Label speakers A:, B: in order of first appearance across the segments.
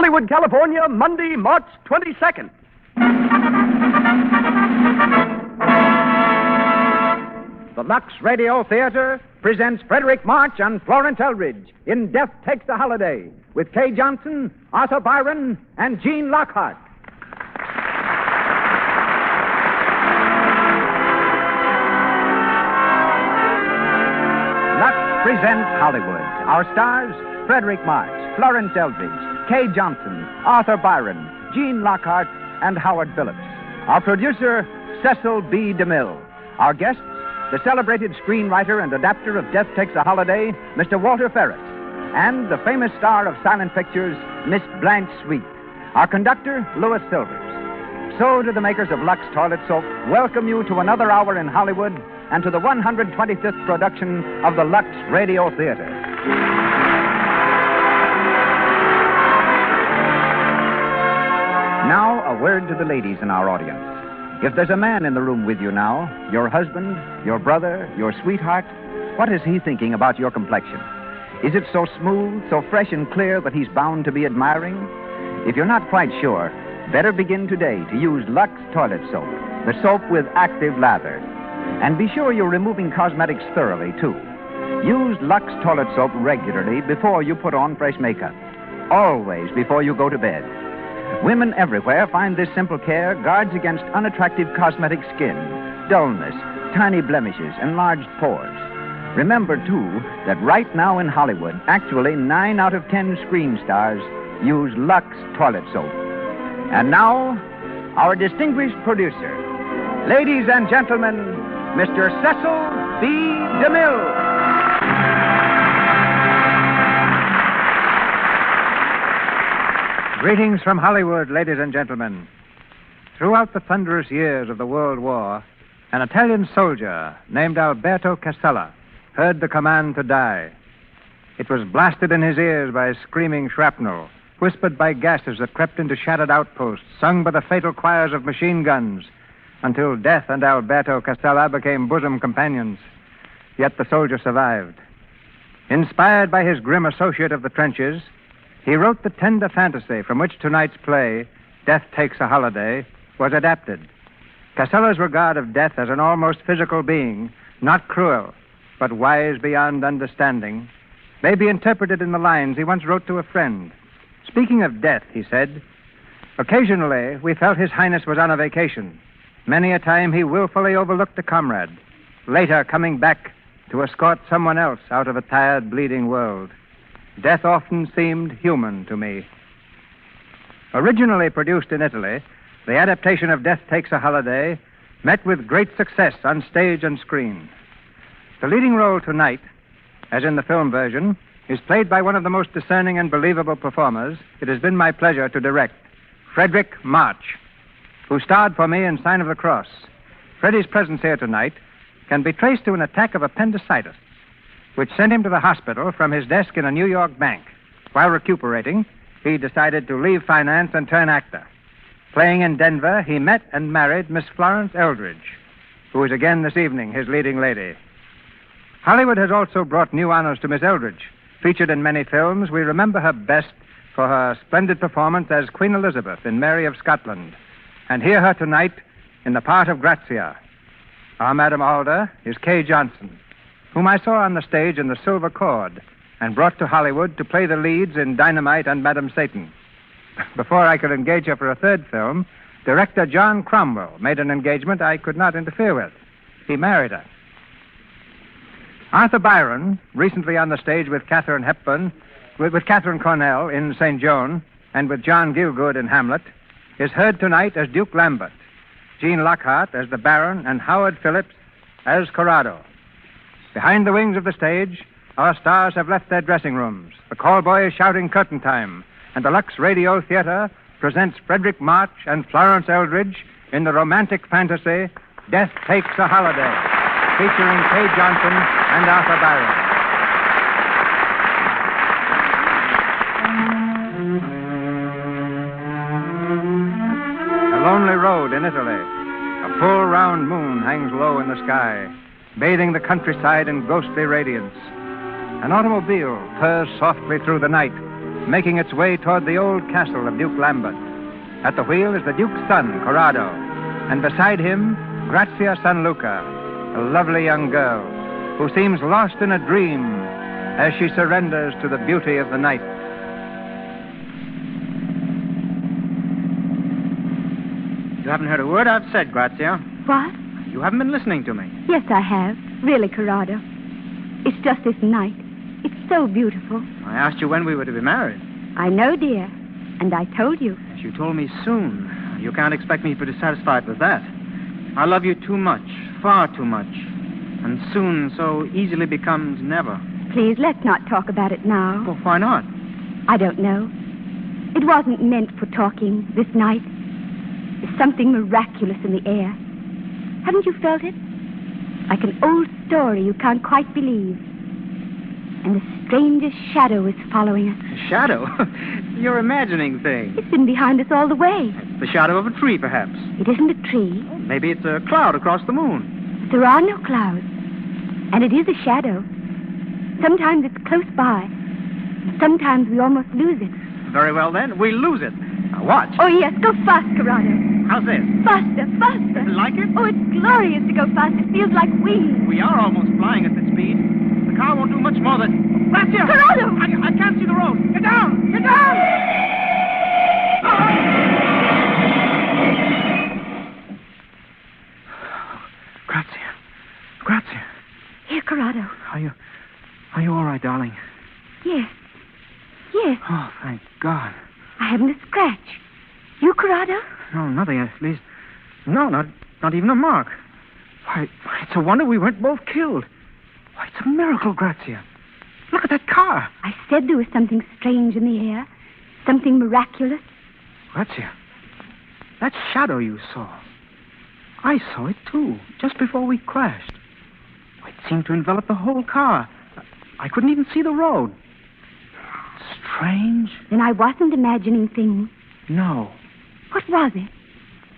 A: Hollywood, California, Monday, March 22nd.
B: The Lux Radio Theater presents Fredric March and Florence Eldridge in Death Takes a Holiday with Kay Johnson, Arthur Byron, and Gene Lockhart. Lux presents Hollywood. Our stars, Fredric March, Florence Eldridge, Kay Johnson, Arthur Byron, Gene Lockhart, and Howard Phillips. Our producer, Cecil B. DeMille. Our guests, the celebrated screenwriter and adapter of Death Takes a Holiday, Mr. Walter Ferris, and the famous star of silent pictures, Miss Blanche Sweet. Our conductor, Louis Silvers. So do the makers of Lux Toilet Soap welcome you to another hour in Hollywood and to the 125th production of the Lux Radio Theater. Now, a word to the ladies in our audience. If there's a man in the room with you now, your husband, your brother, your sweetheart, what is he thinking about your complexion? Is it so smooth, so fresh and clear that he's bound to be admiring? If you're not quite sure, better begin today to use Lux Toilet Soap, the soap with active lather. And be sure you're removing cosmetics thoroughly, too. Use Lux Toilet Soap regularly before you put on fresh makeup. Always before you go to bed. Women everywhere find this simple care guards against unattractive cosmetic skin, dullness, tiny blemishes, enlarged pores. Remember, too, that right now in Hollywood, actually 9 out of 10 screen stars use Lux Toilet Soap. And now, our distinguished producer. Ladies and gentlemen, Mr. Cecil B. DeMille.
C: Greetings from Hollywood, ladies and gentlemen. Throughout the thunderous years of the World War, an Italian soldier named Alberto Casella heard the command to die. It was blasted in his ears by screaming shrapnel, whispered by gases that crept into shattered outposts, sung by the fatal choirs of machine guns, until death and Alberto Casella became bosom companions. Yet the soldier survived. Inspired by his grim associate of the trenches, he wrote the tender fantasy from which tonight's play, Death Takes a Holiday, was adapted. Casella's regard of death as an almost physical being, not cruel, but wise beyond understanding, may be interpreted in the lines he once wrote to a friend. Speaking of death, he said, occasionally we felt His Highness was on a vacation. Many a time he willfully overlooked a comrade, later coming back to escort someone else out of a tired, bleeding world. Death often seemed human to me. Originally produced in Italy, the adaptation of Death Takes a Holiday met with great success on stage and screen. The leading role tonight, as in the film version, is played by one of the most discerning and believable performers it has been my pleasure to direct, Fredric March, who starred for me in Sign of the Cross. Freddie's presence here tonight can be traced to an attack of appendicitis, which sent him to the hospital from his desk in a New York bank. While recuperating, he decided to leave finance and turn actor. Playing in Denver, he met and married Miss Florence Eldridge, who is again this evening his leading lady. Hollywood has also brought new honors to Miss Eldridge. Featured in many films, we remember her best for her splendid performance as Queen Elizabeth in Mary of Scotland, and hear her tonight in the part of Grazia. Our Madam Alder is Kay Johnson, whom I saw on the stage in The Silver Cord and brought to Hollywood to play the leads in Dynamite and Madam Satan. Before I could engage her for a third film, director John Cromwell made an engagement I could not interfere with. He married her. Arthur Byron, recently on the stage with Katharine Hepburn, with Catherine Cornell in St. Joan, and with John Gielgud in Hamlet, is heard tonight as Duke Lambert, Gene Lockhart as the Baron, and Howard Phillips as Corrado. Behind the wings of the stage, our stars have left their dressing rooms. The call boy is shouting curtain time, and the Lux Radio Theater presents Fredric March and Florence Eldridge in the romantic fantasy Death Takes a Holiday, featuring Kay Johnson and Arthur Byron. A lonely road in Italy. A full round moon hangs low in the sky, bathing the countryside in ghostly radiance. An automobile purrs softly through the night, making its way toward the old castle of Duke Lambert. At the wheel is the Duke's son, Corrado, and beside him, Grazia San Luca, a lovely young girl who seems lost in a dream as she surrenders to the beauty of the night.
D: You haven't heard a word I've said, Grazia.
E: What?
D: You haven't been listening to me.
E: Yes, I have. Really, Corrado. It's just this night. It's so beautiful.
D: I asked you when we were to be married.
E: I know, dear. And I told you.
D: Yes, you told me soon. You can't expect me to be satisfied with that. I love you too much, far too much. And soon so easily becomes never.
E: Please, let's not talk about it now.
D: Well, why not?
E: I don't know. It wasn't meant for talking this night. There's something miraculous in the air. Haven't you felt it? Like an old story you can't quite believe. And the strangest shadow is following us.
D: A shadow? You're imagining things.
E: It's been behind us all the way.
D: It's the shadow of a tree, perhaps.
E: It isn't a tree.
D: Maybe it's a cloud across the moon.
E: There are no clouds. And it is a shadow. Sometimes it's close by. Sometimes we almost lose it.
D: Very well, then. We'll lose it. Now, watch.
E: Oh, yes. Go fast, Corrado.
D: How's this?
E: Faster, faster.
D: Like it?
E: Oh, it's glorious to go fast. It feels like wings.
D: We are almost flying at this speed. The car won't do much more than... Grazia!
E: Corrado!
D: I can't see the road. Get down! Get down! Grazia. Grazia.
E: Here, Corrado.
D: Are you all right, darling?
E: Yes. Yes.
D: Oh, thank God.
E: I haven't a scratch. You, Corrado?
D: No, nothing, at least. No, not even a mark. Why, it's a wonder we weren't both killed. Why, it's a miracle, Grazia. Look at that car.
E: I said there was something strange in the air. Something miraculous.
D: Grazia, that shadow you saw. I saw it, too, just before we crashed. It seemed to envelop the whole car. I couldn't even see the road. Strange.
E: Then I wasn't imagining things.
D: No.
E: What was it?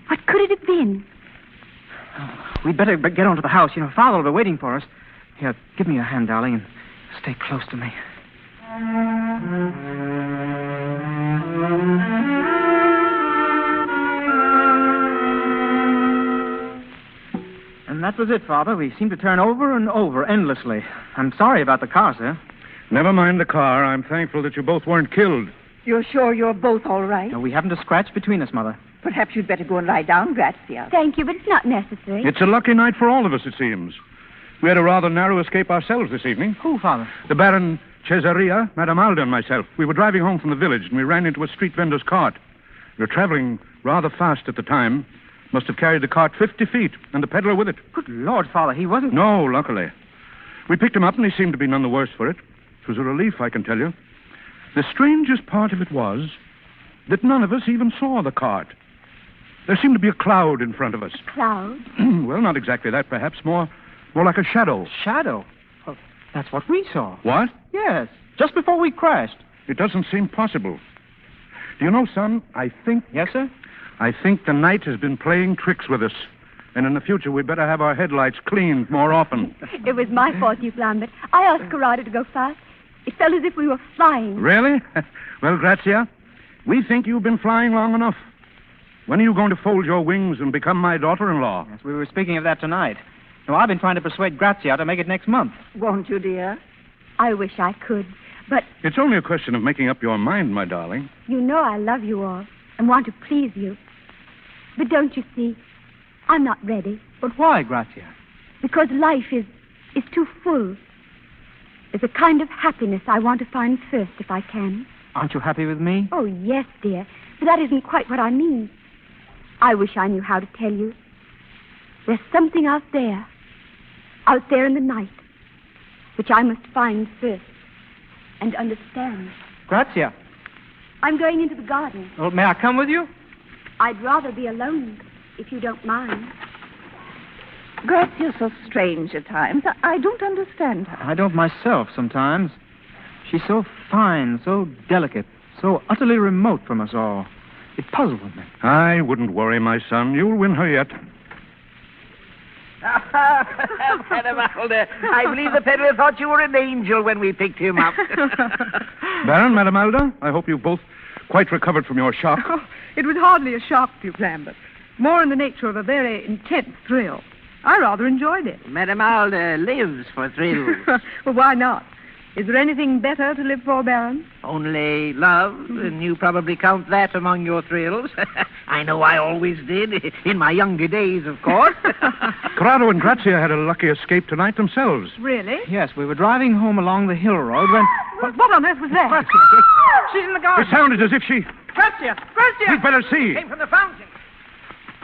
E: What could it have been?
D: We'd better get on to the house. Father will be waiting for us. Here, give me your hand, darling, and stay close to me. And that was it, Father. We seemed to turn over and over endlessly. I'm sorry about the car, sir.
F: Never mind the car. I'm thankful that you both weren't killed.
G: You're sure you're both all right?
D: No, we haven't a scratch between us, Mother.
G: Perhaps you'd better go and lie down, Grazia.
E: Thank you, but it's not necessary.
F: It's a lucky night for all of us, it seems. We had a rather narrow escape ourselves this evening.
D: Who, Father?
F: The Baron Cesaria, Madame Alda, and myself. We were driving home from the village, and we ran into a street vendor's cart. We were traveling rather fast at the time. Must have carried the cart 50 feet, and the peddler with it.
D: Good Lord, Father, he wasn't...
F: No, luckily. We picked him up, and he seemed to be none the worse for it. It was a relief, I can tell you. The strangest part of it was that none of us even saw the cart. There seemed to be a cloud in front of us.
E: Cloud?
F: Well, not exactly that, perhaps. More like a shadow.
D: Shadow? Well, that's what we saw.
F: What?
D: Yes, just before we crashed.
F: It doesn't seem possible. Do you know, son, I think...
D: Yes, sir?
F: I think the night has been playing tricks with us. And in the future, we'd better have our headlights cleaned more often.
E: It was my fault, Duke Lambert. I asked Corrado to go fast. It felt as if we were flying.
F: Really? Well, Grazia, we think you've been flying long enough. When are you going to fold your wings and become my daughter-in-law?
D: Yes, we were speaking of that tonight. No, I've been trying to persuade Grazia to make it next month.
G: Won't you, dear?
E: I wish I could, but
F: It's only a question of making up your mind, my darling.
E: you know I love you all and want to please you. But don't you see, I'm not ready,
D: But why, Grazia?
E: because life is too full. There's a kind of happiness I want to find first if I can.
D: Aren't you happy with me?
E: Oh, yes, dear, but that isn't quite what I mean. I wish I knew how to tell you. There's something out there in the night, which I must find first and understand.
D: Grazia.
E: I'm going into the garden.
D: Well, may I come with you?
E: I'd rather be alone, if you don't mind.
G: Grazia's so strange at times. I don't understand her.
D: I don't myself sometimes. She's so fine, so delicate, so utterly remote from us all. It puzzles me.
F: I wouldn't worry, my son. You'll win her yet.
B: Pedamalda, I believe the peddler thought you were an angel when we picked him up.
F: Baron, Madame Alda, I hope you've both quite recovered from your shock.
H: Oh, it was hardly a shock, Duke Lambert. More in the nature of a very intense thrill. I rather enjoyed it.
B: Madame Alda lives for thrills.
H: Well, why not? Is there anything better to live for, Baron?
B: Only love, and you probably count that among your thrills. I know I always did, in my younger days, of course.
F: Corrado and Grazia had a lucky escape tonight themselves.
H: Really?
D: Yes, we were driving home along the hill road when...
H: What on earth was that? She's in the
F: It
H: garden.
F: sounded as if she...
H: Grazia! Grazia!
F: We'd better see.
B: Came from the fountain.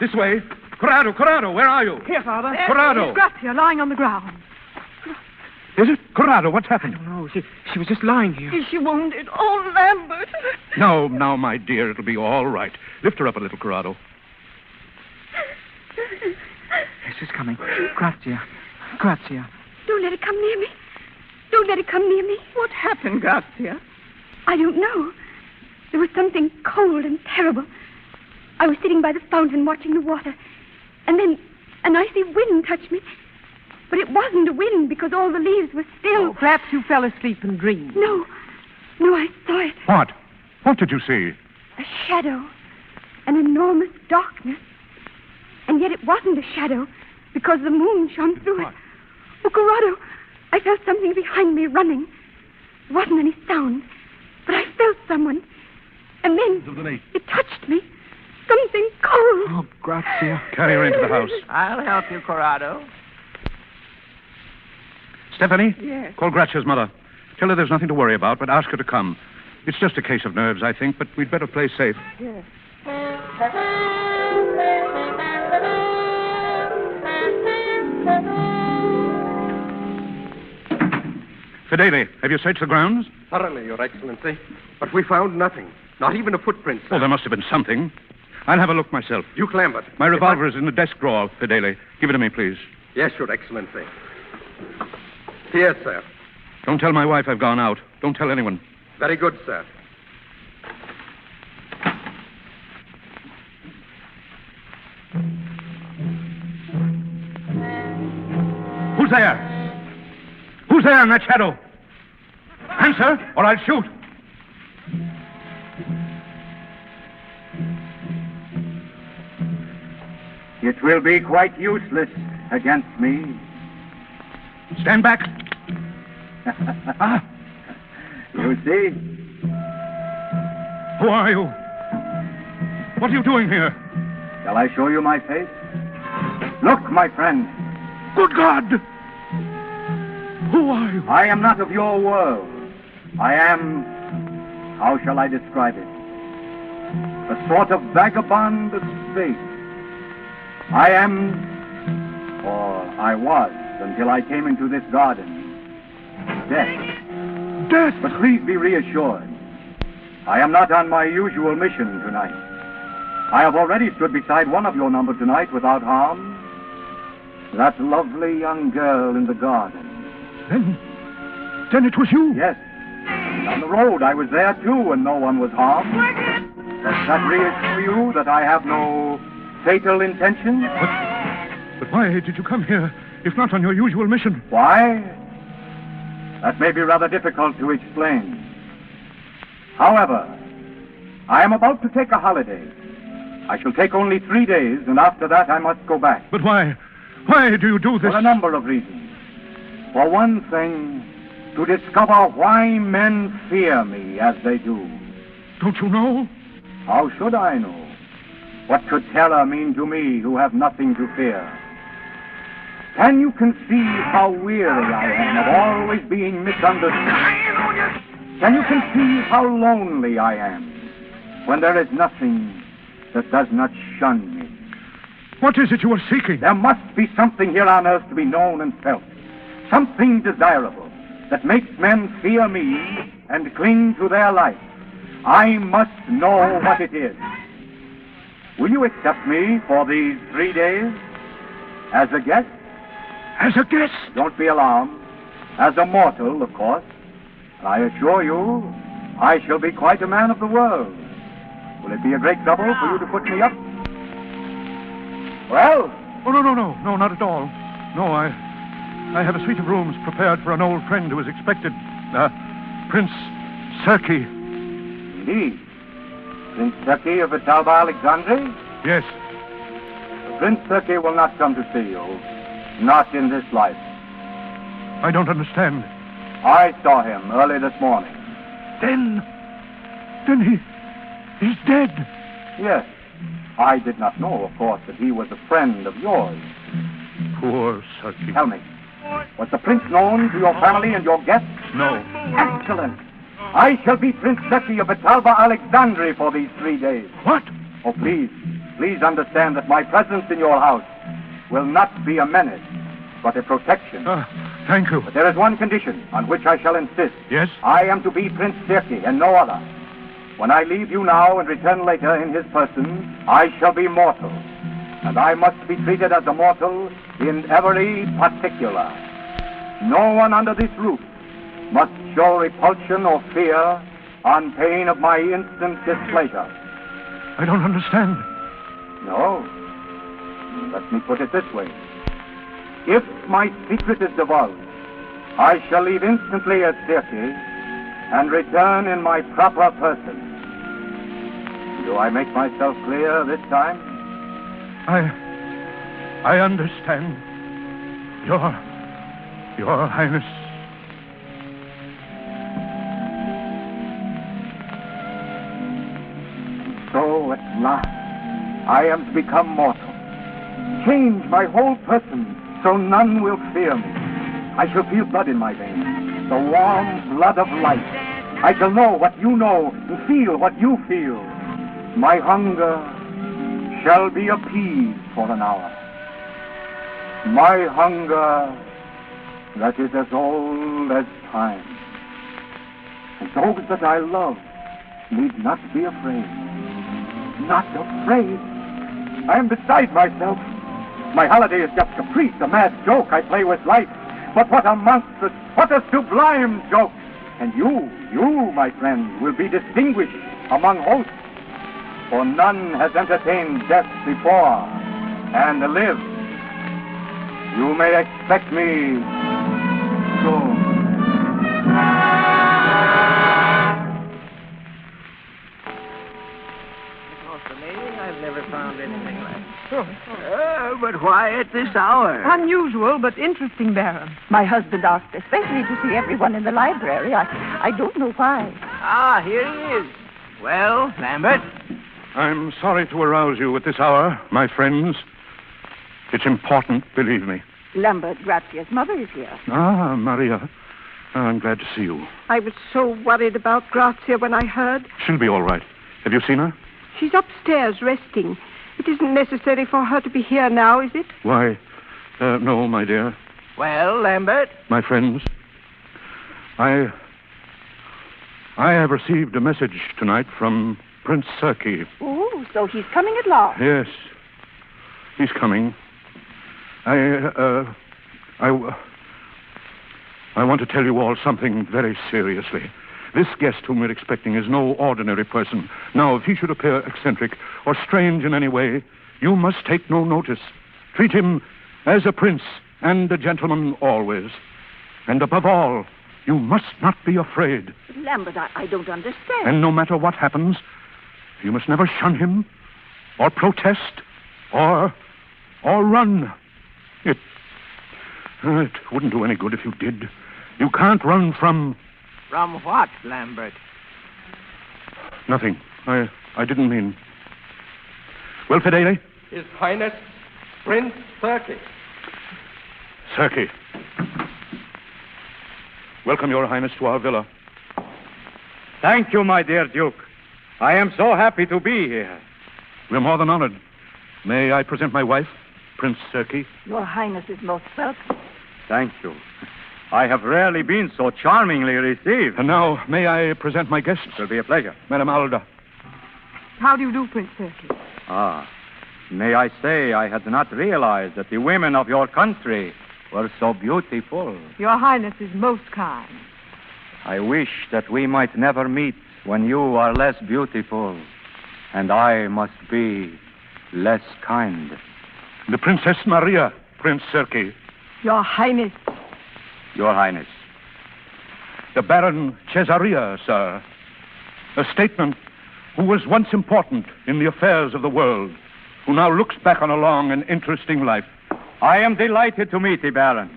F: This way. Corrado, where are you?
H: Here, Father.
F: Corrado.
H: It's Grazia lying on the ground.
F: Is it? Corrado, what's happened?
D: No, she was just lying here.
H: Is she wounded? Oh, Lambert.
F: No, now, my dear, it'll be all right. Lift her up a little, Corrado.
D: Yes, she's coming. Grazia.
E: Don't let it come near me. Don't let it come near me.
H: What happened, Grazia?
E: I don't know. There was something cold and terrible. I was sitting by the fountain watching the water, and then an icy wind touched me. But it wasn't a wind because all the leaves were still.
H: Oh, perhaps you fell asleep and dreamed.
E: No, I saw it.
F: What? What did you see?
E: A shadow. An enormous darkness. And yet it wasn't a shadow because the moon shone through it. Oh, Corrado, I felt something behind me running. There wasn't any sound, but I felt someone. And then it touched me. Something cold.
D: Oh, Grazia.
F: Carry her into the house.
B: I'll help you, Corrado.
F: Stephanie?
H: Yes.
F: Call Grazia's mother. Tell her there's nothing to worry about, but ask her to come. It's just a case of nerves, I think, but we'd better play safe.
H: Yes.
F: Fedele, have you searched the grounds?
I: Thoroughly, Your Excellency. But we found nothing. Not even a footprint, sir.
F: Well, there must have been something. I'll have a look myself.
I: Duke Lambert.
F: My revolver is in the desk drawer, Fedele. Give it to me, please.
I: Yes, Your Excellency. Here, sir.
F: Don't tell my wife I've gone out. Don't tell anyone.
I: Very good, sir.
F: Who's there? Who's there in that shadow? Answer, or I'll shoot.
C: It will be quite useless against me.
F: Stand back.
C: You see?
F: Who are you? What are you doing here?
C: Shall I show you my face? Look, my friend.
F: Good God! Who are you?
C: I am not of your world. I am... How shall I describe it? A sort of vagabond of space. I am... Or I was, until I came into this garden. Death.
F: Death!
C: But please be reassured. I am not on my usual mission tonight. I have already stood beside one of your number tonight without harm. That lovely young girl in the garden.
F: Then it was you.
C: Yes. And on the road, I was there too, and no one was harmed. Does that reassure you that I have no fatal intention?
F: But why did you come here, if not on your usual mission?
C: Why? That may be rather difficult to explain. However, I am about to take a holiday. I shall take only 3 days, and after that I must go back.
F: But why? Why do you do this?
C: For a number of reasons. For one thing, to discover why men fear me as they do.
F: Don't you know?
C: How should I know? What could terror mean to me who have nothing to fear? Can you conceive how weary I am of always being misunderstood? Can you conceive how lonely I am when there is nothing that does not shun me?
F: What is it you are seeking?
C: There must be something here on earth to be known and felt. Something desirable that makes men fear me and cling to their life. I must know what it is. Will you accept me for these 3 days? As a guest?
F: As a guest?
C: Don't be alarmed. As a mortal, of course. I assure you, I shall be quite a man of the world. Will it be a great trouble for you to put me up? Well?
F: Oh, no, not at all. No, I have a suite of rooms prepared for an old friend who is expected. Prince Serki.
C: Indeed. Prince Serki of Vitalba Alexandri?
F: Yes.
C: Prince Serki will not come to see you. Not in this life.
F: I don't understand.
C: I saw him early this morning.
F: Then he's dead.
C: Yes. I did not know, of course, that he was a friend of yours.
F: Poor Serki.
C: Tell me, was the prince known to your family and your guests?
F: No.
C: Excellent. I shall be Prince Serki of Vitalba Alexandri for these 3 days.
F: What?
C: Oh, please understand that my presence in your house will not be a menace, but a protection.
F: Thank you.
C: But there is one condition on which I shall insist.
F: Yes?
C: I am to be Prince Serki and no other. When I leave you now and return later in his person, I shall be mortal. And I must be treated as a mortal in every particular. No one under this roof must show repulsion or fear on pain of my instant displeasure.
F: I don't understand.
C: No. Let me put it this way. If my secret is divulged, I shall leave instantly as Serki and return in my proper person. Do I make myself clear this time?
F: I understand. Your Highness.
C: So at last, I am to become mortal. Change my whole person so none will fear me. I shall feel blood in my veins, the warm blood of life. I shall know what you know and feel what you feel. My hunger shall be appeased for an hour. My hunger that is as old as time. And those that I love need not be afraid. Not afraid. I am beside myself. My holiday is just caprice, a mad joke I play with life. But what a monstrous, what a sublime joke. And you, my friend, will be distinguished among hosts. For none has entertained death before and lived. You may expect me soon.
J: I've never found anything like it. But why at this hour?
H: Unusual, but interesting, Baron.
G: My husband asked especially to see everyone in the library. I don't know why.
J: Ah, here he is. Well, Lambert?
F: I'm sorry to arouse you at this hour, my friends. It's important, believe me.
G: Lambert, Grazia's mother is here.
F: Ah, Maria. I'm glad to see you.
H: I was so worried about Grazia when I heard.
F: She'll be all right. Have you seen her?
H: She's upstairs resting. It isn't necessary for her to be here now, is it?
F: Why, no, my dear.
J: Well, Lambert?
F: My friends, I have received a message tonight from Prince Serki.
G: Oh, so he's coming at last.
F: Yes, he's coming. I want to tell you all something very seriously. This guest whom we're expecting is no ordinary person. Now, if he should appear eccentric or strange in any way, you must take no notice. Treat him as a prince and a gentleman always. And above all, you must not be afraid.
G: Lambert, I don't understand.
F: And no matter what happens, you must never shun him or protest or run. It wouldn't do any good if you did. You can't run from...
J: From what, Lambert?
F: Nothing. I didn't mean... Well, Fedele?
I: His Highness, Prince Serki.
F: Serki. Welcome, Your Highness, to our villa.
C: Thank you, my dear Duke. I am so happy to be here.
F: We're more than honored. May I present my wife, Prince Serki?
G: Your Highness is most welcome.
C: Thank you. I have rarely been so charmingly received.
F: And now, may I present my guests?
C: It will be a pleasure.
F: Madame Alda.
H: How do you do, Prince Serki?
C: Ah, may I say I had not realized that the women of your country were so beautiful.
H: Your Highness is most kind.
C: I wish that we might never meet when you are less beautiful and I must be less kind.
F: The Princess Maria, Prince Serki.
H: Your Highness.
F: Your Highness. The Baron Caesarea, sir. A statesman who was once important in the affairs of the world, who now looks back on a long and interesting life.
K: I am delighted to meet the Baron,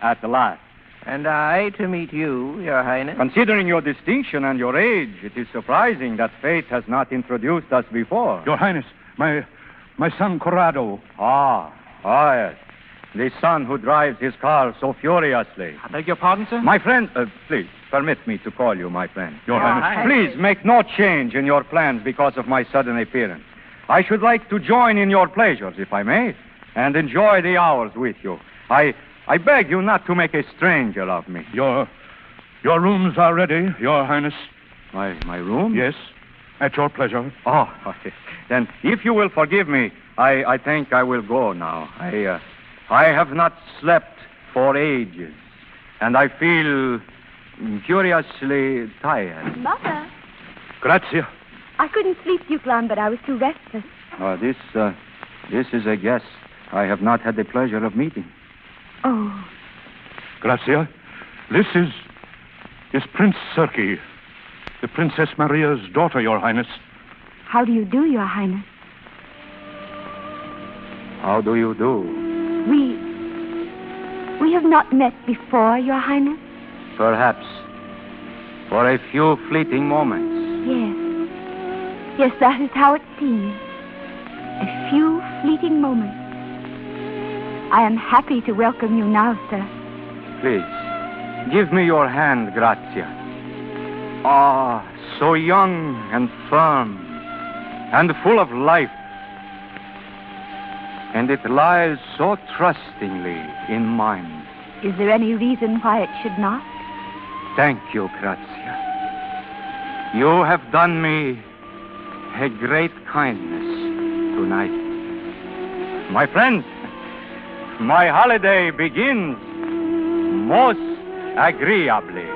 K: at the last.
J: And I to meet you, Your Highness.
K: Considering your distinction and your age, it is surprising that fate has not introduced us before.
F: Your Highness, my son Corrado.
K: Yes. The son who drives his car so furiously.
D: I beg your pardon, sir?
K: My friend, please, permit me to call you my friend.
F: Your Highness.
K: Please, make no change in your plans because of my sudden appearance. I should like to join in your pleasures, if I may, and enjoy the hours with you. I beg you not to make a stranger of me.
F: Your rooms are ready, Your Highness.
K: My room?
F: Yes, at your pleasure.
K: Oh, then if you will forgive me, I think I will go now. I have not slept for ages, and I feel curiously tired.
E: Mother,
F: Grazie.
E: I couldn't sleep, Duke Lambert. I was too restless.
K: This is a guest I have not had the pleasure of meeting.
E: Oh,
F: Grazie. This is Prince Serki, the Princess Maria's daughter, Your Highness.
E: how do you do, Your Highness?
K: How do you do?
E: We have not met before, Your Highness.
K: Perhaps for a few fleeting moments.
E: Yes, that is how it seems. A few fleeting moments. I am happy to welcome you now, sir.
K: Please, give me your hand, Grazia. So young and firm and full of life. And it lies so trustingly in mine.
E: Is there any reason why it should not?
K: Thank you, Grazia. You have done me a great kindness tonight. My friends, my holiday begins most agreeably.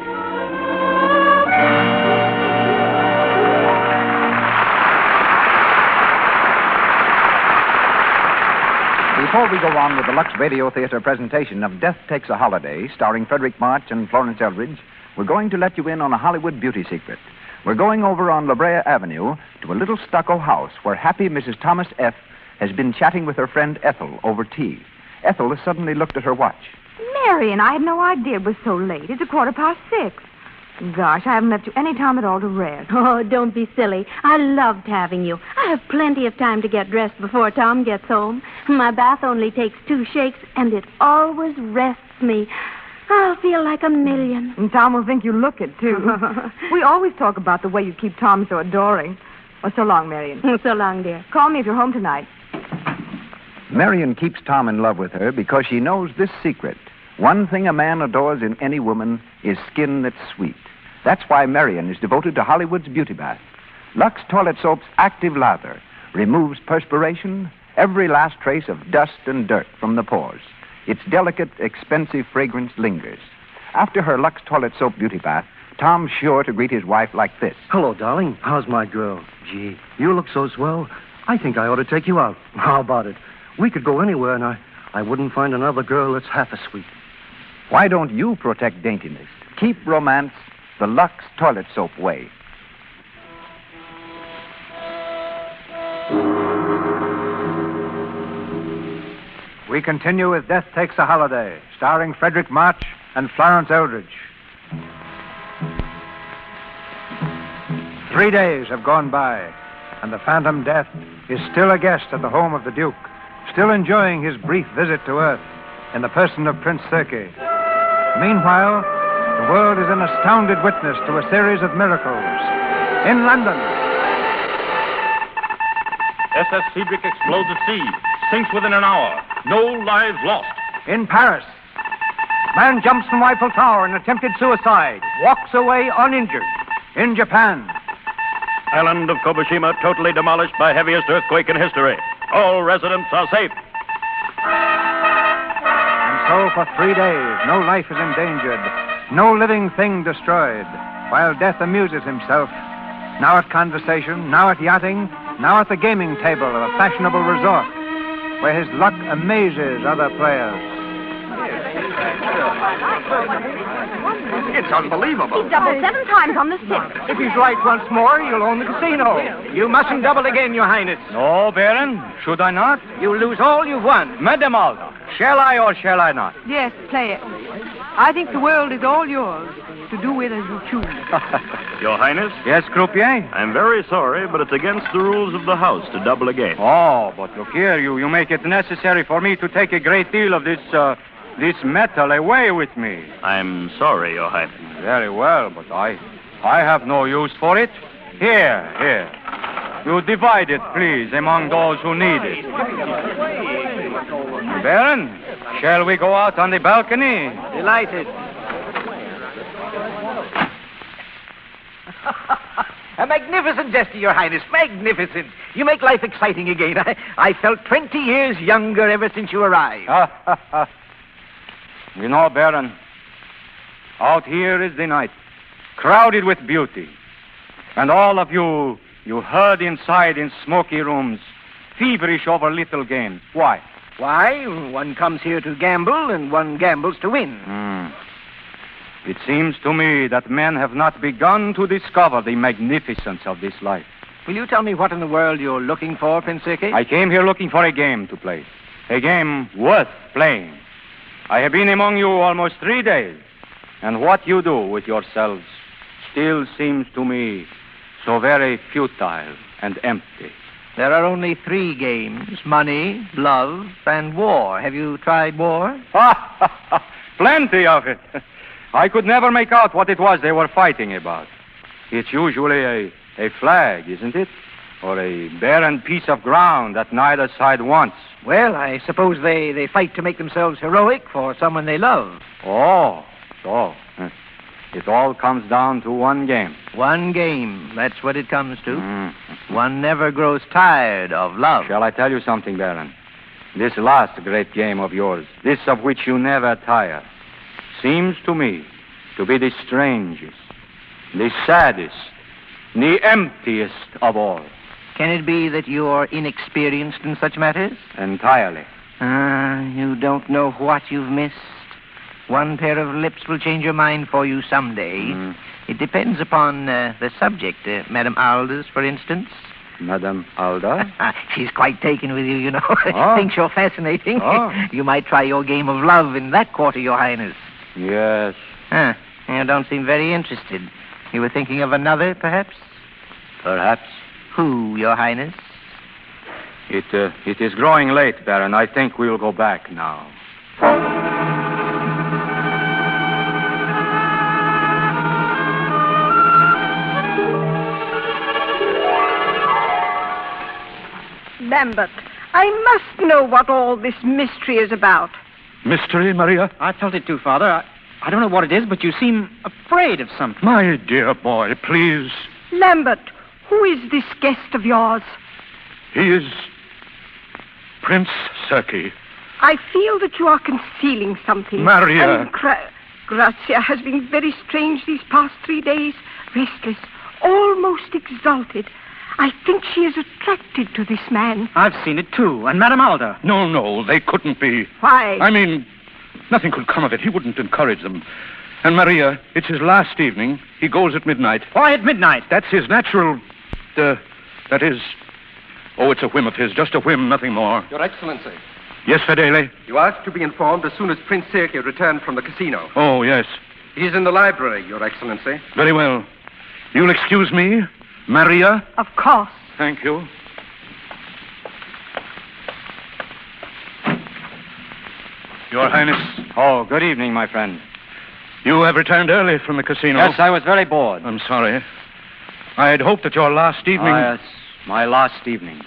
B: Before we go on with the Lux Radio Theater presentation of Death Takes a Holiday, starring Fredric March and Florence Eldridge, we're going to let you in on a Hollywood beauty secret. We're going over on La Brea Avenue to a little stucco house where happy Mrs. Thomas F. has been chatting with her friend Ethel over tea. Ethel has suddenly looked at her watch.
H: Marion, I had no idea it was so late. It's 6:15. Gosh, I haven't left you any time at all to rest.
E: Oh, don't be silly. I loved having you. I have plenty of time to get dressed before Tom gets home. My bath only takes 2 shakes, and it always rests me. I'll feel like a million.
H: And Tom will think you look it, too. We always talk about the way you keep Tom so adoring. Well, so long, Marion.
E: So long, dear.
H: Call me if you're home tonight.
B: Marion keeps Tom in love with her because she knows this secret. One thing a man adores in any woman is skin that's sweet. That's why Marion is devoted to Hollywood's beauty bath. Lux Toilet Soap's active lather removes perspiration, every last trace of dust and dirt from the pores. Its delicate, expensive fragrance lingers. After her Lux Toilet Soap beauty bath, Tom's sure to greet his wife like this.
I: Hello, darling. How's my girl? Gee, you look so swell. I think I ought to take you out. How about it? We could go anywhere, and I wouldn't find another girl that's half as sweet.
B: Why don't you protect daintiness? Keep romance the Lux Toilet Soap way.
C: We continue with Death Takes a Holiday, starring Fredric March and Florence Eldridge. 3 days have gone by, and the Phantom Death is still a guest at the home of the Duke, still enjoying his brief visit to Earth in the person of Prince Serki. Meanwhile, the world is an astounded witness to a series of miracles. In London,
L: SS Fredric explodes at sea, sinks within an hour. No lives lost.
C: in Paris, man jumps from Eiffel Tower in attempted suicide, walks away uninjured. In Japan,
L: Island of Kobushima totally demolished by heaviest earthquake in history. All residents are safe.
C: and so for 3 days, no life is endangered, no living thing destroyed, while death amuses himself, now at conversation, now at yachting, now at the gaming table of a fashionable resort, where his luck amazes other players.
A: It's unbelievable.
G: He doubled 7 times on the 6th.
J: If he's right once more, you'll own the casino. You mustn't double again, Your Highness.
K: No, Baron. Should I not?
J: You'll lose all you've won.
K: Madame Alda, shall I or shall I not?
H: Yes, play it. I think the world is all yours to do with as you choose.
L: Your Highness?
K: Yes, croupier?
L: I'm very sorry, but it's against the rules of the house to double a game.
K: Oh, but look here, you make it necessary for me to take a great deal of this metal away with me.
L: I'm sorry, Your Highness.
K: Very well, but I have no use for it. Here. You divide it, please, among those who need it. Baron, shall we go out on the balcony?
J: Delighted. A magnificent gesture, Your Highness. Magnificent. You make life exciting again. I felt 20 years younger ever since you arrived.
K: You know, Baron, out here is the night, crowded with beauty. And all of you herd inside in smoky rooms, feverish over little games. Why?
J: Why? One comes here to gamble, and one gambles to win.
K: It seems to me that men have not begun to discover the magnificence of this life.
J: Will you tell me what in the world you're looking for, Prince Sirke?
K: I came here looking for a game to play. A game worth playing. I have been among you almost 3 days, and what you do with yourselves still seems to me so very futile and empty.
J: There are only 3 games: money, love, and war. Have you tried war?
K: Plenty of it. I could never make out what it was they were fighting about. It's usually a flag, isn't it? Or a barren piece of ground that neither side wants.
J: Well, I suppose they fight to make themselves heroic for someone they love.
K: Oh, so it all comes down to one game.
J: One game, that's what it comes to. One never grows tired of love.
K: Shall I tell you something, Baron? This last great game of yours, this of which you never tire, seems to me to be the strangest, the saddest, the emptiest of all.
J: Can it be that you're inexperienced in such matters?
K: Entirely.
J: You don't know what you've missed. One pair of lips will change your mind for you someday. It depends upon the subject. Madame Alda's, for instance.
K: Madame Alda?
J: She's quite taken with you, you know. Thinks you're fascinating. You might try your game of love in that quarter, Your Highness.
K: Yes.
J: You don't seem very interested. You were thinking of another, perhaps?
K: Perhaps.
J: Who, Your Highness?
K: It is growing late, Baron. I think we'll go back now.
G: Lambert, I must know what all this mystery is about.
F: Mystery, Maria?
D: I felt it too, Father. I don't know what it is, but you seem afraid of something.
F: My dear boy, please.
G: Lambert, who is this guest of yours?
F: He is Prince Sirke.
G: I feel that you are concealing something.
F: Maria.
G: And Grazia has been very strange these past 3 days. Restless, almost exalted. I think she is attracted to this man.
D: I've seen it, too. And Madame Alda.
F: No, they couldn't be.
G: Why?
F: I mean, nothing could come of it. He wouldn't encourage them. And Maria, it's his last evening. He goes at midnight.
D: Why at midnight?
F: That's his natural... that is... Oh, it's a whim of his. Just a whim, nothing more.
A: Your Excellency.
F: Yes, Fedele?
A: You asked to be informed as soon as Prince Sirke returned from the casino.
F: Oh, yes.
A: He's in the library, Your Excellency.
F: Very well. You'll excuse me, Maria?
G: Of course.
F: Thank you. Your Highness.
K: Oh, good evening, my friend.
F: You have returned early from the casino.
K: Yes, I was very bored.
F: I'm sorry. I had hoped that your last evening...
K: Yes, my last evening.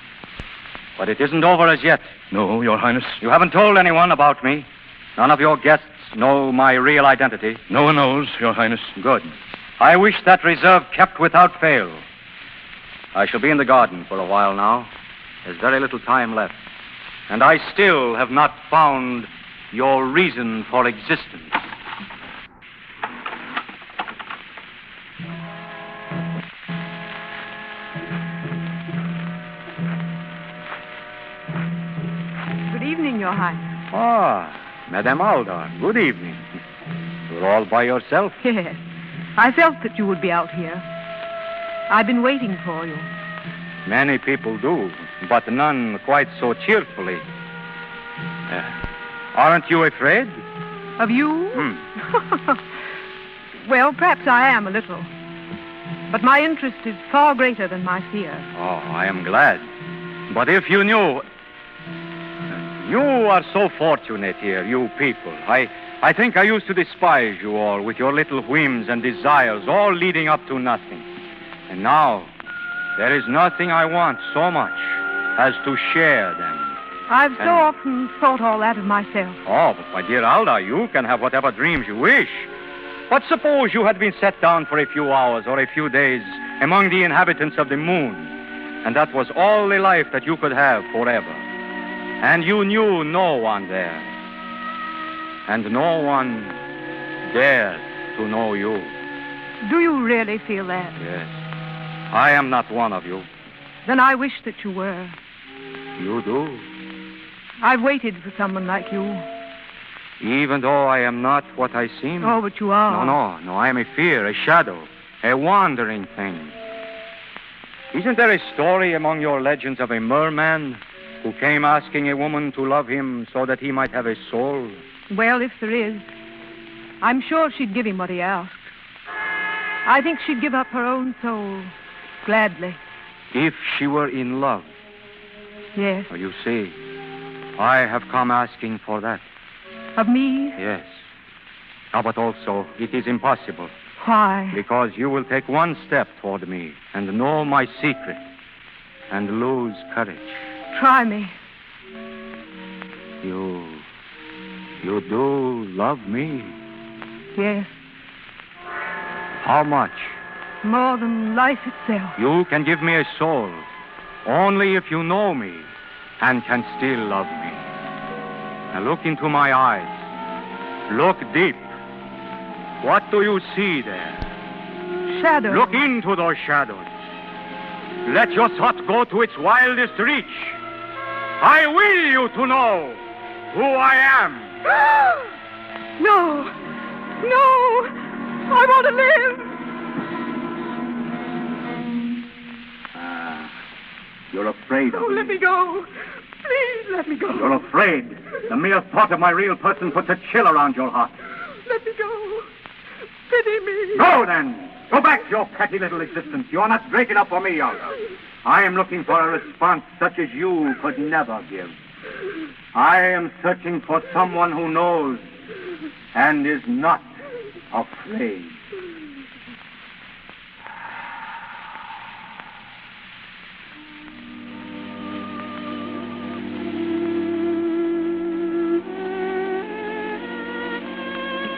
K: But it isn't over as yet.
F: No, Your Highness.
K: You haven't told anyone about me. None of your guests know my real identity.
F: No one knows, Your Highness.
K: Good. I wish that reserve kept without fail. I shall be in the garden for a while now. There's very little time left. And I still have not found your reason for existence.
H: Good evening, Your Highness.
K: Madame Alda, good evening. You're all by yourself?
H: Yes. I felt that you would be out here. I've been waiting for you.
K: Many people do, but none quite so cheerfully. Aren't you afraid?
H: Of you? Well, perhaps I am a little. But my interest is far greater than my fear.
K: Oh, I am glad. But if you knew... You are so fortunate here, you people. I think I used to despise you all with your little whims and desires, all leading up to nothing. And now, there is nothing I want so much as to share them.
H: I've so often thought all that of myself.
K: Oh, but my dear Alda, you can have whatever dreams you wish. But suppose you had been set down for a few hours or a few days among the inhabitants of the moon, and that was all the life that you could have forever. And you knew no one there. And no one dared to know you.
H: Do you really feel that?
K: Yes. I am not one of you.
H: Then I wish that you were.
K: You do?
H: I've waited for someone like you.
K: Even though I am not what I seem?
H: Oh, but you are.
K: No. I am a fear, a shadow, a wandering thing. Isn't there a story among your legends of a merman who came asking a woman to love him so that he might have a soul?
H: Well, if there is, I'm sure she'd give him what he asked. I think she'd give up her own soul gladly.
K: If she were in love?
H: Yes.
K: Oh, you see, I have come asking for that.
H: Of me?
K: Yes. But also, it is impossible.
H: Why?
K: Because you will take one step toward me and know my secret and lose courage.
H: Try me.
K: You do love me?
H: Yes.
K: How much?
H: More than life itself.
K: You can give me a soul only if you know me and can still love me. Now look into my eyes. Look deep. What do you see there?
H: Shadows.
K: Look into those shadows. Let your thought go to its wildest reach. I will you to know who I am.
H: No. I want to live.
F: You're afraid of me.
H: Let me go. Please let me go.
F: You're afraid. The mere thought of my real person puts a chill around your heart.
H: Let me go. Pity me.
F: Go, then. Go back to your petty little existence. You're not great enough for me, Alda. I am looking for a response such as you could never give. I am searching for someone who knows and is not afraid.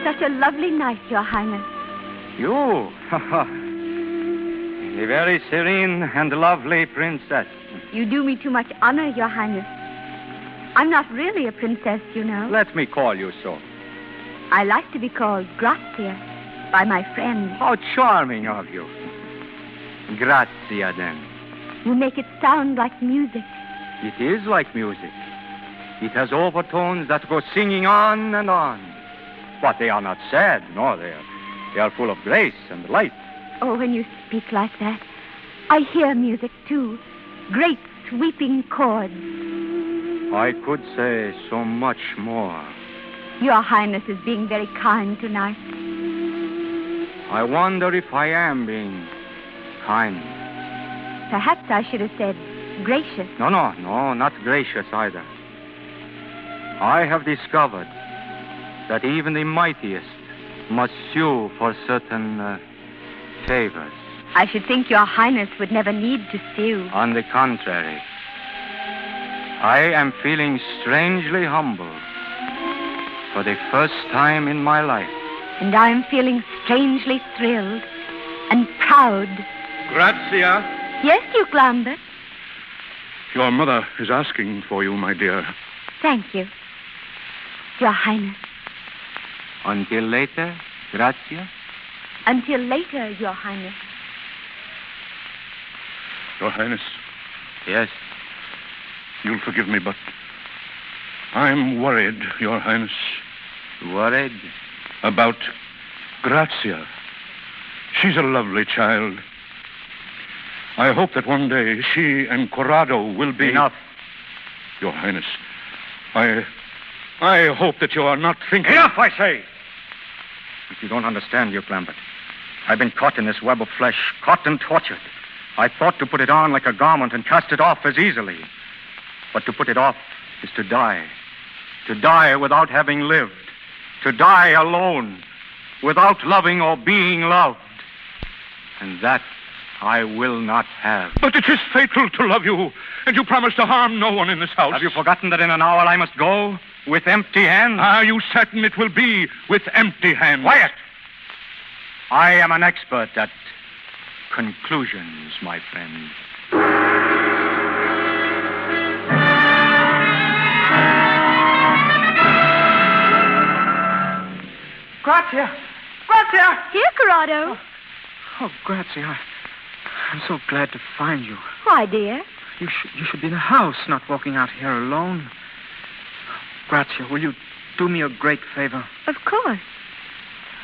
E: Such a lovely night, Your Highness.
K: You? A very serene and lovely princess.
E: You do me too much honor, Your Highness. I'm not really a princess, you know.
K: Let me call you so.
E: I like to be called Grazia by my friends.
K: How charming of you. Grazia, then.
E: You make it sound like music.
K: It is like music. It has overtones that go singing on and on. But they are not sad. No, they are full of grace and light.
E: Oh, when you speak like that, I hear music, too. Great sweeping chords.
K: I could say so much more.
E: Your Highness is being very kind tonight.
K: I wonder if I am being kind.
E: Perhaps I should have said gracious.
K: No, not gracious either. I have discovered that even the mightiest must sue for certain favors.
E: I should think Your Highness would never need to sue.
K: On the contrary, I am feeling strangely humble for the first time in my life.
E: And I am feeling strangely thrilled and proud.
F: Grazia.
E: Yes, Duke Lambert?
F: Your mother is asking for you, my dear.
E: Thank you, Your Highness.
K: Until later, Grazia?
E: Until later, Your Highness.
F: Your Highness.
K: Yes.
F: You'll forgive me, but I'm worried, Your Highness.
K: Worried?
F: About Grazia. She's a lovely child. I hope that one day she and Corrado will be...
K: Enough.
F: Your Highness, I hope that you are not thinking...
K: Enough, I say! If you don't understand, Duke Lambert, I've been caught in this web of flesh, caught and tortured. I thought to put it on like a garment and cast it off as easily. But to put it off is to die. To die without having lived. To die alone, without loving or being loved. And that I will not have.
F: But it is fatal to love you, and you promised to harm no one in this house.
K: Have you forgotten that in an hour I must go with empty hands?
F: Are you certain it will be with empty hands?
K: Quiet! I am an expert at conclusions, my friend.
D: Grazia! Grazia!
E: Here, Corrado.
D: Oh, Grazia, I'm so glad to find you.
E: Why, dear?
D: You should be in the house, not walking out here alone. Grazia, will you do me a great favor?
E: Of course.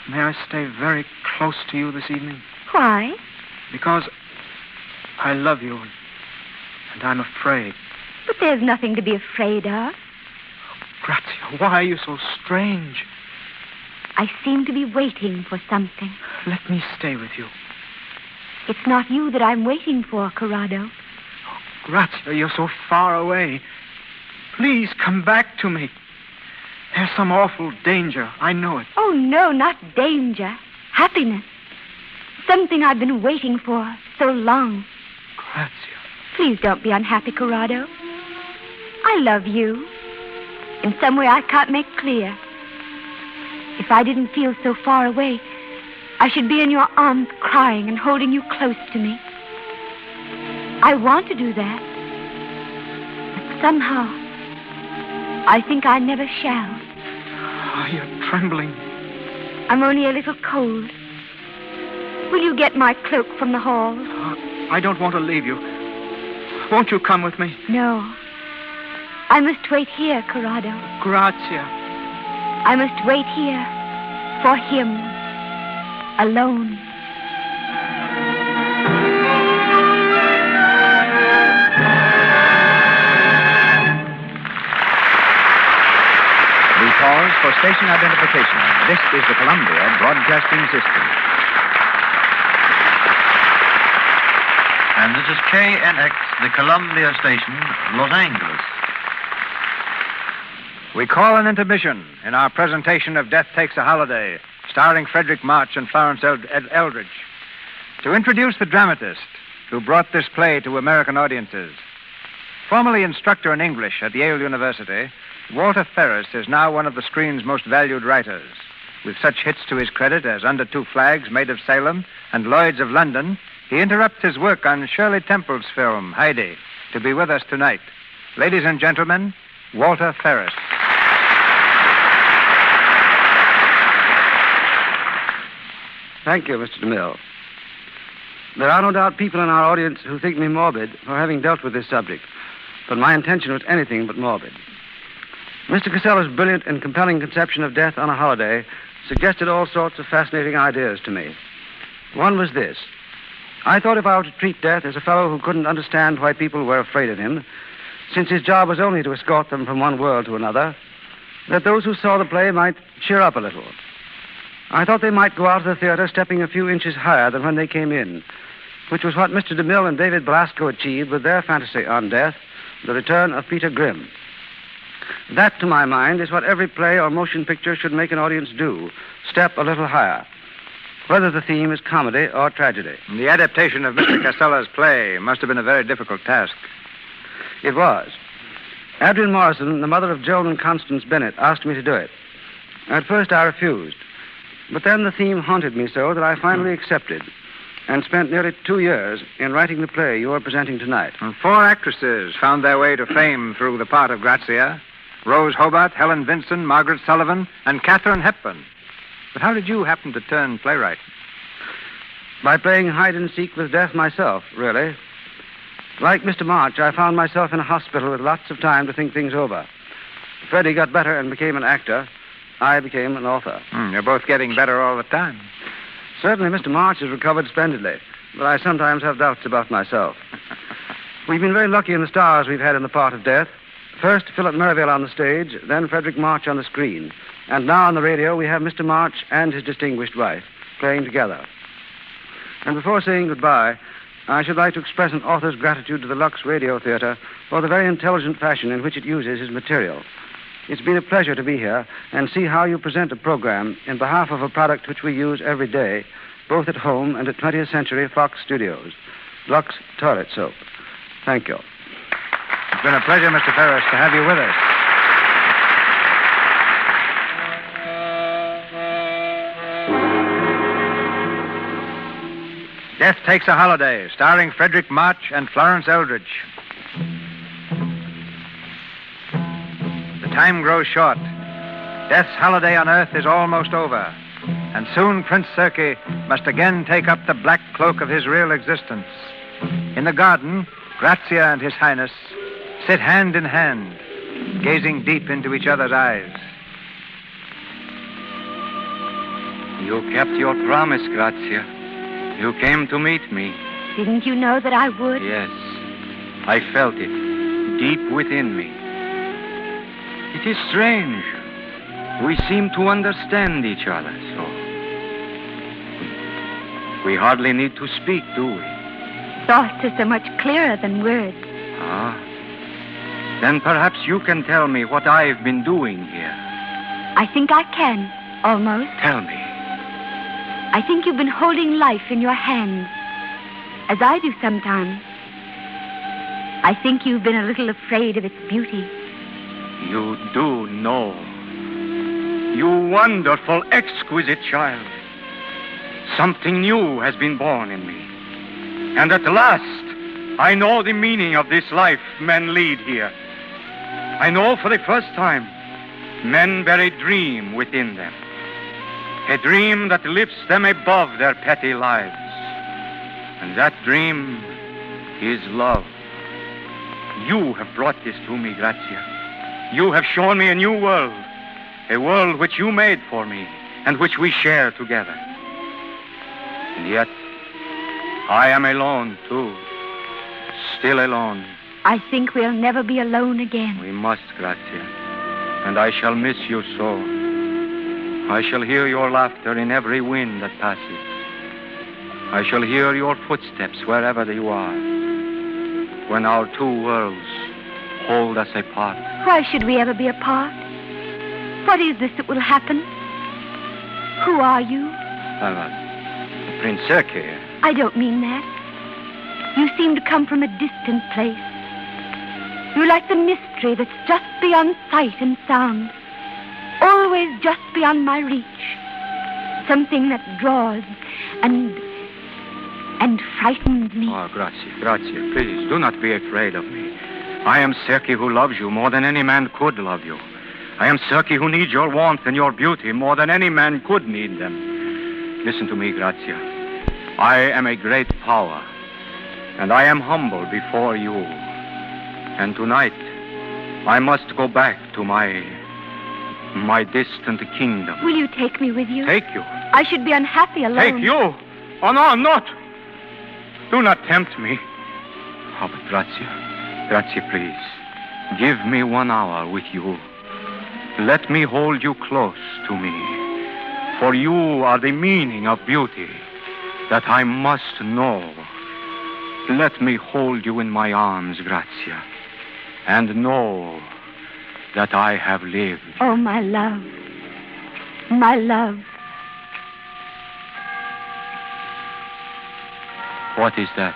D: May I stay very close to you this evening?
E: Why?
D: Because I love you, and I'm afraid.
E: But there's nothing to be afraid of.
D: Grazia, why are you so strange?
E: I seem to be waiting for something.
D: Let me stay with you.
E: It's not you that I'm waiting for, Corrado.
D: Grazia, you're so far away. Please come back to me. There's some awful danger. I know it.
E: Oh, no, not danger. Happiness. Something I've been waiting for so long.
D: Grazia.
E: Please don't be unhappy, Corrado. I love you. In some way I can't make clear. If I didn't feel so far away, I should be in your arms crying and holding you close to me. I want to do that. But somehow, I think I never shall.
D: Oh, you're trembling.
E: I'm only a little cold. Will you get my cloak from the hall?
D: I don't want to leave you. Won't you come with me?
E: No. I must wait here, Corrado.
D: Grazia.
E: I must wait here for him, alone.
B: We pause for station identification. This is the Columbia Broadcasting System.
M: And this is KNX, the Columbia Station, Los Angeles.
C: We call an intermission in our presentation of Death Takes a Holiday, starring Fredric March and Florence Eldridge, to introduce the dramatist who brought this play to American audiences. Formerly instructor in English at Yale University, Walter Ferris is now one of the screen's most valued writers. With such hits to his credit as Under Two Flags, Maid of Salem, and Lloyd's of London, he interrupts his work on Shirley Temple's film, Heidi, to be with us tonight. Ladies and gentlemen, Walter Ferris.
I: Thank you, Mr. DeMille. There are no doubt people in our audience who think me morbid for having dealt with this subject, but my intention was anything but morbid. Mr. Casella's brilliant and compelling conception of death on a holiday suggested all sorts of fascinating ideas to me. One was this. I thought if I were to treat death as a fellow who couldn't understand why people were afraid of him, since his job was only to escort them from one world to another, that those who saw the play might cheer up a little. I thought they might go out of the theater stepping a few inches higher than when they came in, which was what Mr. DeMille and David Belasco achieved with their fantasy on death, The Return of Peter Grimm. That, to my mind, is what every play or motion picture should make an audience do, step a little higher, whether the theme is comedy or tragedy.
C: The adaptation of Mr. Casella's play must have been a very difficult task.
I: It was. Adrienne Morrison, the mother of Joan and Constance Bennett, asked me to do it. At first I refused, but then the theme haunted me so that I finally accepted and spent nearly 2 years in writing the play you are presenting tonight.
C: And 4 actresses found their way to fame through the part of Grazia: Rose Hobart, Helen Vinson, Margaret Sullivan, and Katharine Hepburn. But how did you happen to turn playwright?
I: By playing hide-and-seek with death myself, really. Like Mr. March, I found myself in a hospital with lots of time to think things over. Freddie got better and became an actor, I became an author.
C: You're both getting better all the time.
I: Certainly, Mr. March has recovered splendidly, but I sometimes have doubts about myself. We've been very lucky in the stars we've had in the part of Death. First, Philip Merville on the stage, then Fredric March on the screen. And now on the radio, we have Mr. March and his distinguished wife playing together. And before saying goodbye, I should like to express an author's gratitude to the Lux Radio Theatre for the very intelligent fashion in which it uses his material. It's been a pleasure to be here and see how you present a program in behalf of a product which we use every day, both at home and at 20th Century Fox Studios. Lux Toilet Soap. Thank you.
C: It's been a pleasure, Mr. Ferris, to have you with us. Death Takes a Holiday, starring Fredric March and Florence Eldridge. The time grows short. Death's holiday on Earth is almost over, and soon Prince Circe must again take up the black cloak of his real existence. In the garden, Grazia and His Highness sit hand in hand, gazing deep into each other's eyes.
K: You kept your promise, Grazia. You came to meet me.
E: Didn't you know that I would?
K: Yes, I felt it deep within me. It is strange. We seem to understand each other so. We hardly need to speak, do we?
E: Thoughts are so much clearer than words.
K: Ah. Then perhaps you can tell me what I've been doing here.
E: I think I can, almost.
K: Tell me.
E: I think you've been holding life in your hands, as I do sometimes. I think you've been a little afraid of its beauty.
K: You do know. You wonderful, exquisite child. Something new has been born in me. And at last, I know the meaning of this life men lead here. I know for the first time, men bear a dream within them. A dream that lifts them above their petty lives. And that dream is love. You have brought this to me, Grazia. You have shown me a new world. A world which you made for me and which we share together. And yet, I am alone, too. Still alone.
E: I think we'll never be alone again.
K: We must, Grazia. And I shall miss you so. I shall hear your laughter in every wind that passes. I shall hear your footsteps wherever you are. When our two worlds hold us apart.
E: Why should we ever be apart? What is this that will happen? Who are you?
K: Prince Circe.
E: I don't mean that. You seem to come from a distant place. You're like the mystery that's just beyond sight and sound. Always just beyond my reach. Something that draws and frightens me.
K: Oh, Grazia, please, do not be afraid of me. I am Circe who loves you more than any man could love you. I am Circe who needs your warmth and your beauty more than any man could need them. Listen to me, Grazia. I am a great power, and I am humble before you. And tonight, I must go back to my distant kingdom.
E: Will you take me with you?
K: Take you?
E: I should be unhappy alone.
K: Take you? Oh, no, not. Do not tempt me. Oh, but Grazia, please. Give me 1 hour with you. Let me hold you close to me. For you are the meaning of beauty that I must know. Let me hold you in my arms, Grazia, and know that I have lived.
E: Oh, my love. My love.
K: What is that?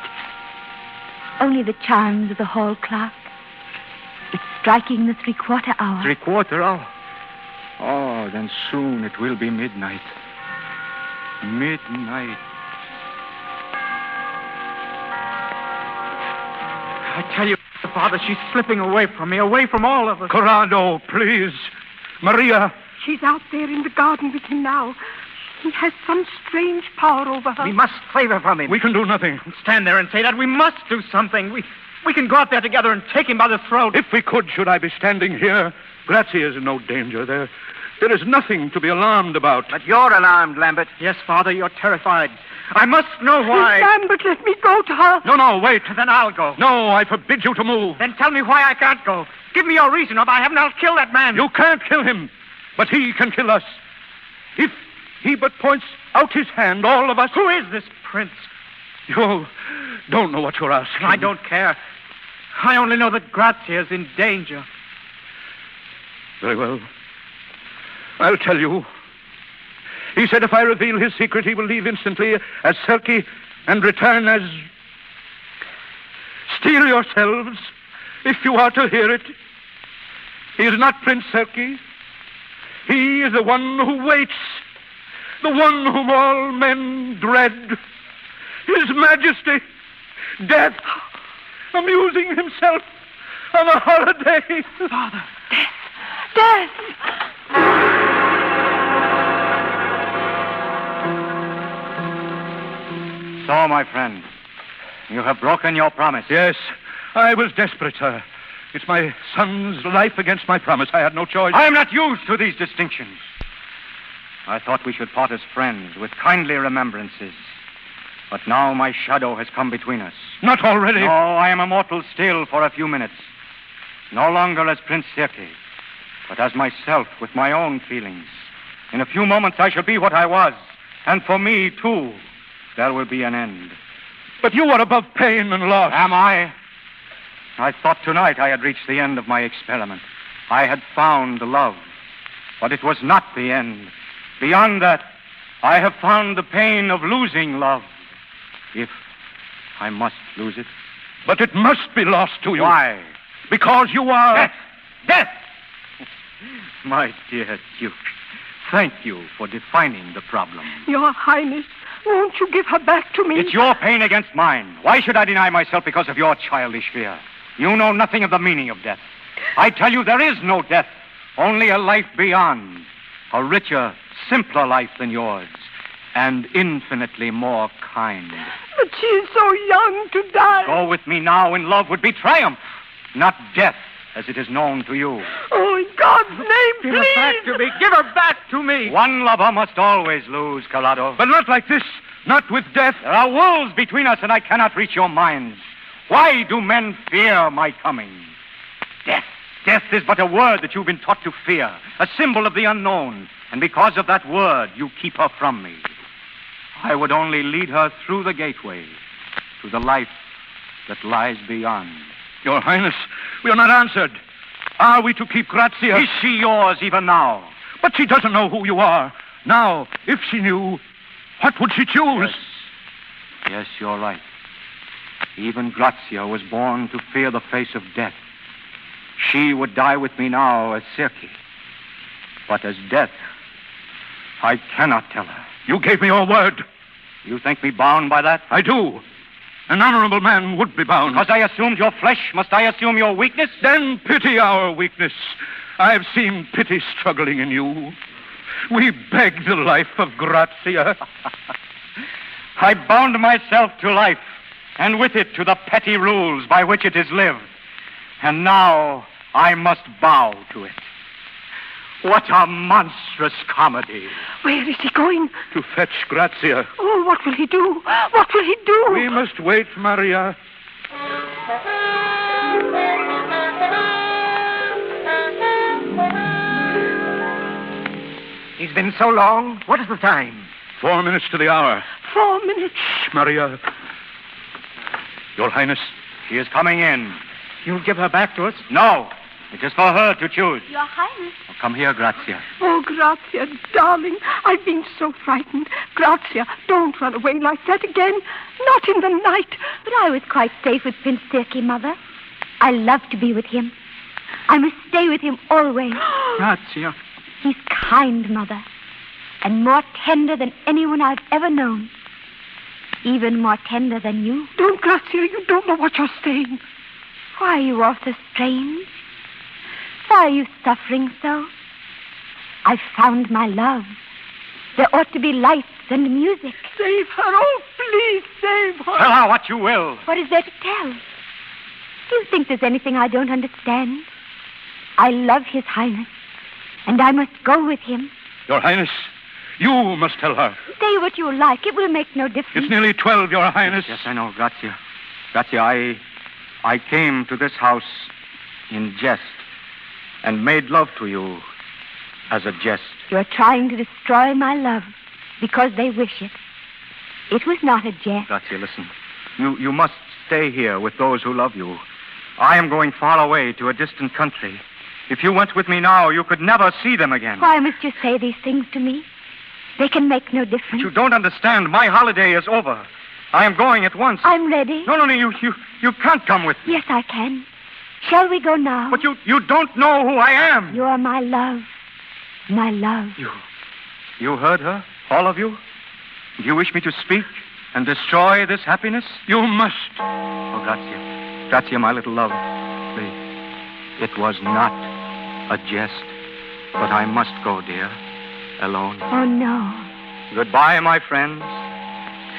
E: Only the chimes of the hall clock. It's striking the 3/4 hour.
K: 3/4 hour? Oh, then soon it will be midnight. Midnight.
D: I tell you, Father, she's slipping away from me, away from all of us.
F: Corrado, please. Maria.
G: She's out there in the garden with him now. He has some strange power over her.
D: We must save her from him.
F: We can do nothing.
D: Stand there and say that. We must do something. We can go out there together and take him by the throat.
F: If we could, should I be standing here? Grazia is in no danger. There is nothing to be alarmed about.
D: But you're alarmed, Lambert. Yes, Father, you're terrified. I must know why.
G: Lambert, let me go to her.
F: No, wait.
D: Then I'll go.
F: No, I forbid you to move.
D: Then tell me why I can't go. Give me your reason, or by heaven, I'll kill that man.
F: You can't kill him, but he can kill us. If he but points out his hand, all of us...
D: Who is this prince?
F: You don't know what you're asking.
D: I don't care. I only know that Grazia's in danger.
F: Very well. I'll tell you. He said if I reveal his secret, he will leave instantly as Serki and return as... Steel yourselves if you are to hear it. He is not Prince Serki. He is the one who waits, the one whom all men dread. His Majesty, Death, amusing himself on a holiday.
G: Father, Death!
K: So, my friend, you have broken your promise.
F: Yes, I was desperate, sir. It's my son's life against my promise. I had no choice.
K: I am not used to these distinctions. I thought we should part as friends with kindly remembrances. But now my shadow has come between us.
F: Not already.
K: No, I am immortal still for a few minutes. No longer as Prince Serki, but as myself with my own feelings. In a few moments I shall be what I was. And for me, too, there will be an end.
F: But you are above pain and loss.
K: Am I? I thought tonight I had reached the end of my experiment. I had found love. But it was not the end. Beyond that, I have found the pain of losing love. If I must lose it.
F: But it must be lost to you.
K: Why?
F: Because you are...
K: Death! My dear Duke, thank you for defining the problem.
G: Your Highness, won't you give her back to me?
K: It's your pain against mine. Why should I deny myself because of your childish fear? You know nothing of the meaning of death. I tell you there is no death, only a life beyond. A richer, simpler life than yours, and infinitely more kind.
G: But she is so young to die.
K: Go with me now in love would be triumph, not death, as it is known to you.
G: Oh, in God's name,
D: Give
G: please.
D: her back to me. Give her back to me.
K: One lover must always lose, Collado.
F: But not like this. Not with death.
K: There are wolves between us, and I cannot reach your minds. Why do men fear my coming? Death. Death is but a word that you've been taught to fear, a symbol of the unknown. And because of that word, you keep her from me. I would only lead her through the gateway to the life that lies beyond.
F: Your Highness, we are not answered. Are we to keep Grazia?
K: Is she yours even now?
F: But she doesn't know who you are. Now, if she knew, what would she choose?
K: Yes, you're right. Even Grazia was born to fear the face of death. She would die with me now as Serki. But as death, I cannot tell her.
F: You gave me your word.
K: You think me bound by that?
F: I do. An honorable man would be bound.
K: Because I assumed your flesh, must I assume your weakness?
F: Then pity our weakness. I've seen pity struggling in you. We beg the life of Grazia.
K: I bound myself to life, and with it to the petty rules by which it is lived. And now I must bow to it. What a monstrous comedy.
G: Where is he going?
F: To fetch Grazia.
G: Oh, what will he do? What will he do?
F: We must wait, Maria.
D: He's been so long. What is the time?
F: 4 minutes to the hour.
G: 4 minutes.
F: Shh, Maria. Your Highness.
K: She is coming in.
D: You'll give her back to us?
K: No. It is for her to choose.
E: Your Highness.
K: Oh, come here, Grazia.
G: Oh, Grazia, darling, I've been so frightened. Grazia, don't run away like that again. Not in the night.
E: But I was quite safe with Prince Serki, Mother. I love to be with him. I must stay with him always.
D: Grazia.
E: He's kind, Mother, and more tender than anyone I've ever known. Even more tender than you.
G: Don't, Grazia, you don't know what you're saying.
E: Why are you all so strange? Why are you suffering so? I've found my love. There ought to be lights and music.
G: Save her, oh, please, save her.
K: Tell her what you will.
E: What is there to tell? Do you think there's anything I don't understand? I love His Highness. And I must go with him.
F: Your Highness, you must tell her.
E: Say what you like. It will make no difference.
F: It's nearly 12, Your Highness.
K: Yes, I know. Grazia. Grazia, I came to this house in jest and made love to you as a jest.
E: You're trying to destroy my love because they wish it. It was not a jest.
K: Grazia, listen. You must stay here with those who love you. I am going far away to a distant country. If you went with me now, you could never see them again.
E: Why must you say these things to me? They can make no difference.
K: But you don't understand. My holiday is over. I am going at once.
E: I'm ready.
K: No, you can't come with me.
E: Yes, I can. Shall we go now?
K: But you don't know who I am.
E: You are my love. My love.
K: You heard her? All of you? Do you wish me to speak and destroy this happiness?
F: You must.
K: Oh, Grazia. Grazia, my little love. Please. It was not a jest. But I must go, dear. Alone.
E: Oh, no.
K: Goodbye, my friends.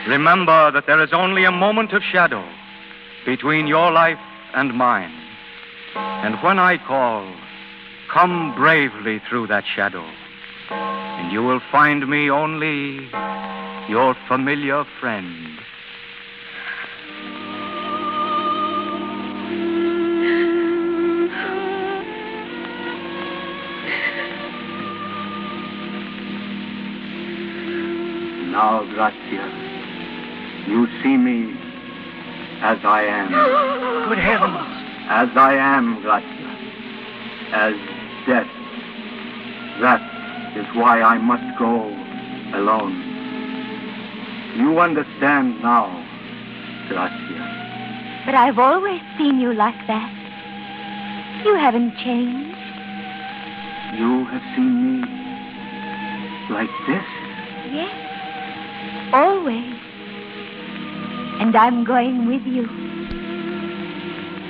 K: Remember that there is only a moment of shadow between your life and mine. And when I call, come bravely through that shadow, and you will find me only your familiar friend. Now, Grazia, you see me as I am.
J: Good heavens.
K: As I am, Grazia. As death. That is why I must go alone. You understand now, Grazia.
E: But I've always seen you like that. You haven't changed.
K: You have seen me like this?
E: Yes. Always. And I'm going with you.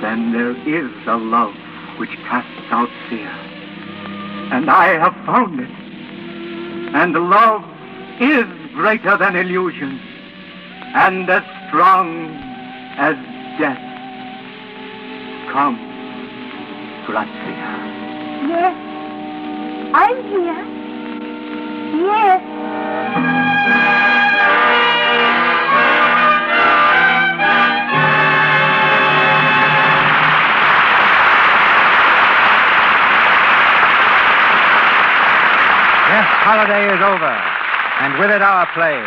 K: Then there is a love which casts out fear. And I have found it. And love is greater than illusion. And as strong as death. Come, Grazia.
E: Yes. I'm here. Yes.
C: Holiday is over, and with it our play.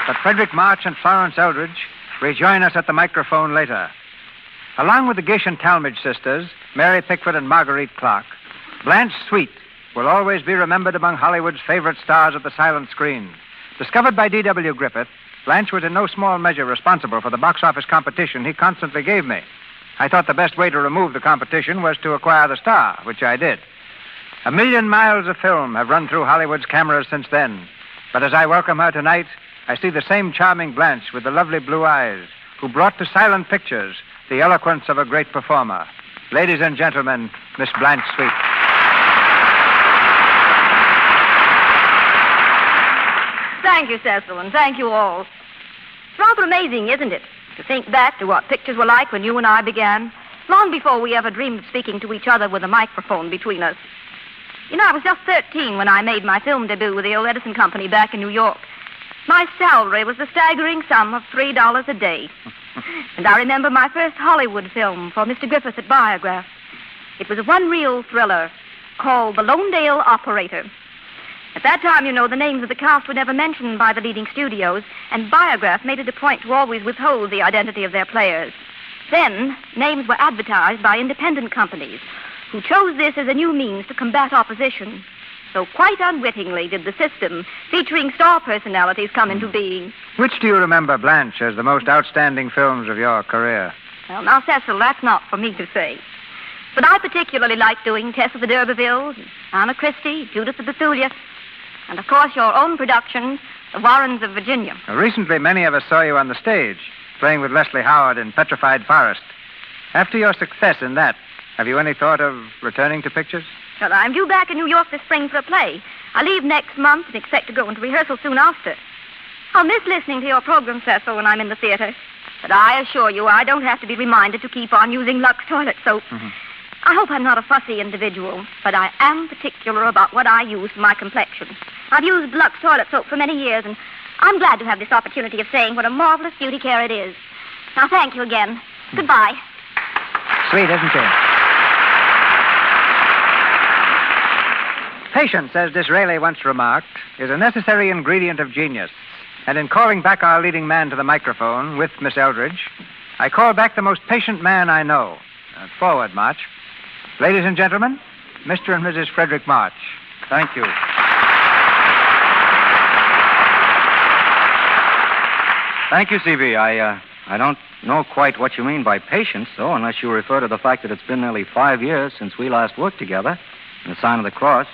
C: But Fredric March and Florence Eldridge rejoin us at the microphone later. Along with the Gish and Talmadge sisters, Mary Pickford and Marguerite Clark, Blanche Sweet will always be remembered among Hollywood's favorite stars of the silent screen. Discovered by D.W. Griffith, Blanche was in no small measure responsible for the box office competition he constantly gave me. I thought the best way to remove the competition was to acquire the star, which I did. 1 million miles of film have run through Hollywood's cameras since then. But as I welcome her tonight, I see the same charming Blanche with the lovely blue eyes who brought to silent pictures the eloquence of a great performer. Ladies and gentlemen, Miss Blanche Sweet.
N: Thank you, Cecil, and thank you all. It's rather amazing, isn't it, to think back to what pictures were like when you and I began, long before we ever dreamed of speaking to each other with a microphone between us. You know, I was just 13 when I made my film debut with the old Edison Company back in New York. My salary was the staggering sum of $3 a day. And I remember my first Hollywood film for Mr. Griffith at Biograph. It was a one-reel thriller called The Lonedale Operator. At that time, you know, the names of the cast were never mentioned by the leading studios, and Biograph made it a point to always withhold the identity of their players. Then, names were advertised by independent companies, who chose this as a new means to combat opposition. So quite unwittingly did the system featuring star personalities come into being.
C: Which do you remember, Blanche, as the most outstanding films of your career?
N: Well, now, Cecil, that's not for me to say. But I particularly liked doing Tess of the D'Urbervilles, Anna Christie, Judith of Bethulia, and, of course, your own production, The Warrens of Virginia.
C: Recently, many of us saw you on the stage, playing with Leslie Howard in Petrified Forest. After your success in that, have you any thought of returning to pictures?
N: Well, I'm due back in New York this spring for a play. I leave next month and expect to go into rehearsal soon after. I'll miss listening to your program, Cecil, when I'm in the theater. But I assure you, I don't have to be reminded to keep on using Lux toilet soap. Mm-hmm. I hope I'm not a fussy individual, but I am particular about what I use for my complexion. I've used Lux toilet soap for many years, and I'm glad to have this opportunity of saying what a marvelous beauty care it is. Now, thank you again. Goodbye.
C: Sweet, isn't she? Patience, as Disraeli once remarked, is a necessary ingredient of genius. And in calling back our leading man to the microphone with Miss Eldridge, I call back the most patient man I know. Forward, March. Ladies and gentlemen, Mr. and Mrs. Fredric March.
K: Thank you. Thank you, C.B. I don't know quite what you mean by patience, though, unless you refer to the fact that it's been nearly 5 years since we last worked together in the Sign of the Cross.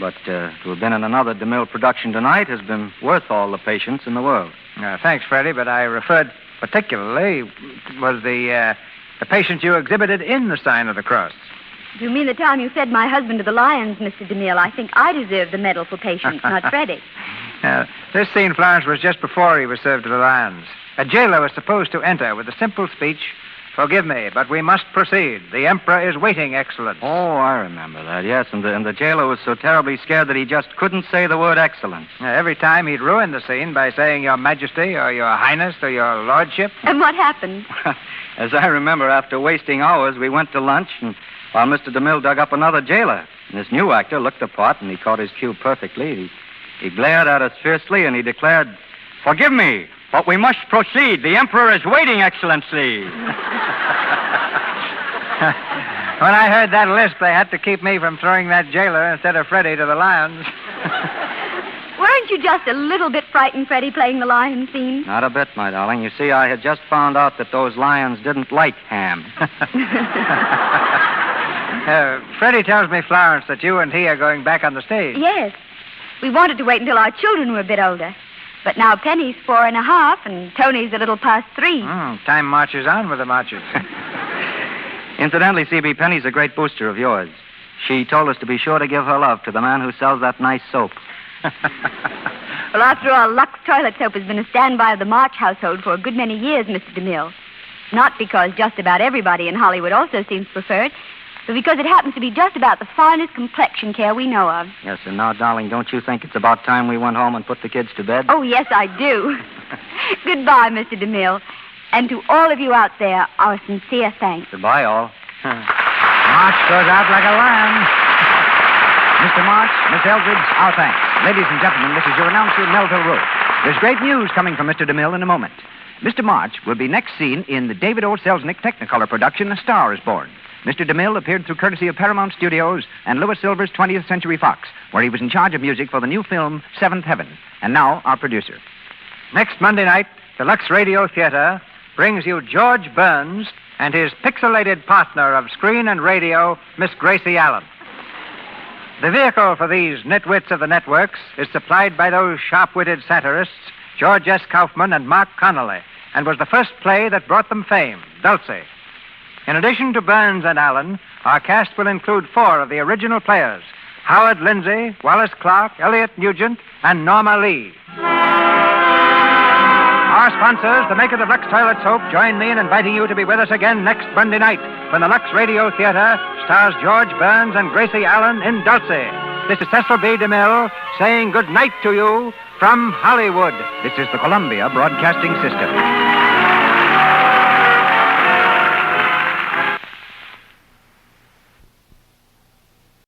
K: But to have been in another DeMille production tonight has been worth all the patience in the world.
C: Thanks, Freddie, but I referred particularly was the patience you exhibited in the Sign of the Cross.
E: You mean the time you fed my husband to the lions, Mr. DeMille? I think I deserve the medal for patience, not Freddie.
C: This scene, Florence, was just before he was served to the lions. A jailer was supposed to enter with the simple speech, "Forgive me, but we must proceed. The Emperor is waiting, Excellence."
K: Oh, I remember that, yes. And the jailer was so terribly scared that he just couldn't say the word excellence.
C: Every time he'd ruin the scene by saying Your Majesty or Your Highness or Your Lordship.
E: And what happened?
K: As I remember, after wasting hours, we went to lunch, and while Mr. DeMille dug up another jailer. And this new actor looked the part, and he caught his cue perfectly. He glared at us fiercely, and he declared, "Forgive me, but we must proceed. The Emperor is waiting, Excellency."
C: When I heard that lisp, they had to keep me from throwing that jailer instead of Freddie to the lions.
E: Weren't you just a little bit frightened, Freddie, playing the lion scene?
K: Not a bit, my darling. You see, I had just found out that those lions didn't like ham.
C: Freddie tells me, Florence, that you and he are going back on the stage.
E: Yes. We wanted to wait until our children were a bit older. But now Penny's 4.5, and Tony's a little past 3.
C: Time marches on with the marches.
K: Incidentally, C.B., Penny's a great booster of yours. She told us to be sure to give her love to the man who sells that nice soap.
E: Well, after all, Lux toilet soap has been a standby of the March household for a good many years, Mr. DeMille. Not because just about everybody in Hollywood also seems to prefer it, but because it happens to be just about the finest complexion care we know of.
K: Yes, and now, darling, don't you think it's about time we went home and put the kids to bed?
E: Oh, yes, I do. Goodbye, Mr. DeMille. And to all of you out there, our sincere thanks.
K: Goodbye, all.
B: March goes out like a lion. Mr. March, Miss Eldridge, our thanks. Ladies and gentlemen, this is your announcer, Melville Rowe. There's great news coming from Mr. DeMille in a moment. Mr. March will be next seen in the David O. Selznick Technicolor production, A Star is Born. Mr. DeMille appeared through courtesy of Paramount Studios and Louis Silver's 20th Century Fox, where he was in charge of music for the new film, Seventh Heaven. And now, our producer.
C: Next Monday night, the Lux Radio Theater brings you George Burns and his pixelated partner of screen and radio, Miss Gracie Allen. The vehicle for these nitwits of the networks is supplied by those sharp-witted satirists, George S. Kaufman and Mark Connolly, and was the first play that brought them fame, Dulce. In addition to Burns and Allen, our cast will include 4 of the original players, Howard Lindsay, Wallace Clark, Elliot Nugent, and Norma Lee. Our sponsors, the makers of Lux Toilet Soap, join me in inviting you to be with us again next Monday night when the Lux Radio Theater stars George Burns and Gracie Allen in Dulce. This is Cecil B. DeMille saying good night to you from Hollywood.
B: This is the Columbia Broadcasting System.